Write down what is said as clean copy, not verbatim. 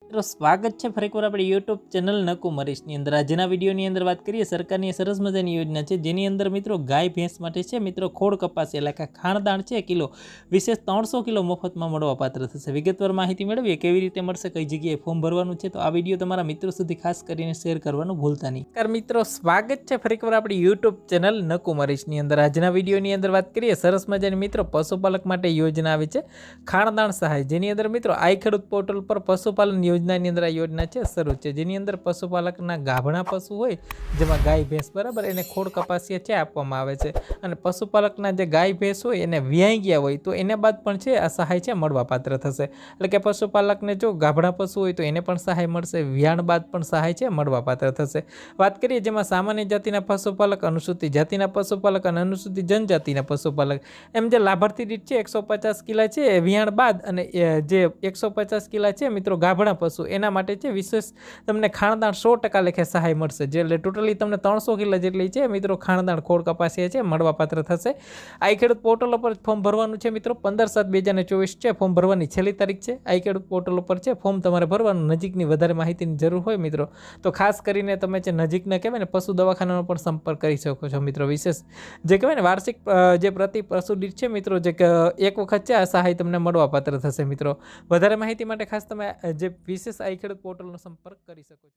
મિત્રો સ્વાગત છે ફરી એકવાર આપણી યુટ્યુબ ચેનલ નકુ મરીશની અંદર આજના વિડીયોની અંદર વાત કરીએ સરકારની સરસ મજાની યોજના છે જેની અંદર મિત્રો ગાય ભેંસ માટે છે મિત્રો ખોડ કપાસ એટલે કે ખાણદાણ છે કિલો વિશેષ 300 કિલો મફતમાં મળવા પાત્ર થશે। વિગતવાર માહિતી મેળવીએ કેવી રીતે મળશે, કઈ જગ્યાએ ફોર્મ ભરવાનું છે, તો આ વિડીયો તમારા મિત્રો સુધી ખાસ કરીને શેર કરવાનું ભૂલતા નહીં। કાર મિત્રો સ્વાગત છે ફરી એકવાર આપણી યુટ્યુબ ચેનલ નકુ મરીશની અંદર આજના વિડીયોની અંદર વાત કરીએ સરસ મજાની મિત્રો પશુપાલક માટે યોજના આવી છે ખાણદાણ સહાય, જેની અંદર મિત્રો આઈ ખેડૂત પોર્ટલ પર પશુપાલન યોજનાની અંદર આ યોજના છે શરૂ છે, જેની અંદર પશુપાલકના ગાભણા પશુ હોય જેમાં ગાય ભેંસ બરાબર એને ખોડ કપાસિયા છે આપવામાં આવે છે, અને પશુપાલકના જે ગાય ભેંસ હોય એને વ્યાઈ ગયા હોય તો એને બાદ પણ છે આ સહાય છે મળવા પાત્ર થશે। એટલે કે પશુપાલકને જો ગાભણા પશુ હોય તો એને પણ સહાય મળશે, વ્યાણ બાદ પણ સહાય છે મળવા પાત્ર થશે। વાત કરીએ જેમાં સામાન્ય જાતિના પશુપાલક, અનુસૂચિત જાતિના પશુપાલક અને અનુસૂચિત જનજાતિના પશુપાલક એમ જે લાભાર્થી દીઠ છે 150 કિલા છે વ્યાણ બાદ અને જે 150 કિલા છે મિત્રો ગાભણા પશુ એના માટે છે વિશેષ તમને ખાણદાણ 100% લેખે સહાય મળશે, જે એટલે ટોટલી તમને 300 કિલા જેટલી છે મિત્રો ખાણદાણ ખોડ કપાસિયા છે મળવા પાત્ર થશે। આઈ ખેડૂત પોર્ટલ પર ફોર્મ ભરવાનું છે મિત્રો 15/7/2024 છે ફોર્મ ભરવાની છેલ્લી તારીખ છે। આઈ ખેડૂત પોર્ટલ પર છે ફોર્મ તમારે ભરવાનું। નજીકની વધારે માહિતીની જરૂર હોય મિત્રો તો ખાસ કરીને તમે જે નજીકના કહેવાય ને પશુ દવાખાનાનો પણ સંપર્ક કરી શકો છો મિત્રો। વિશેષ જે કહેવાય ને વાર્ષિક જે પ્રતિ પશુ દીઠ છે મિત્રો જે એક વખત છે આ સહાય તમને મળવા પાત્ર થશે મિત્રો। વધારે માહિતી માટે ખાસ તમે જે વિશેષ આઈ ખેડૂત પોર્ટલનો સંપર્ક કરી શકો છો।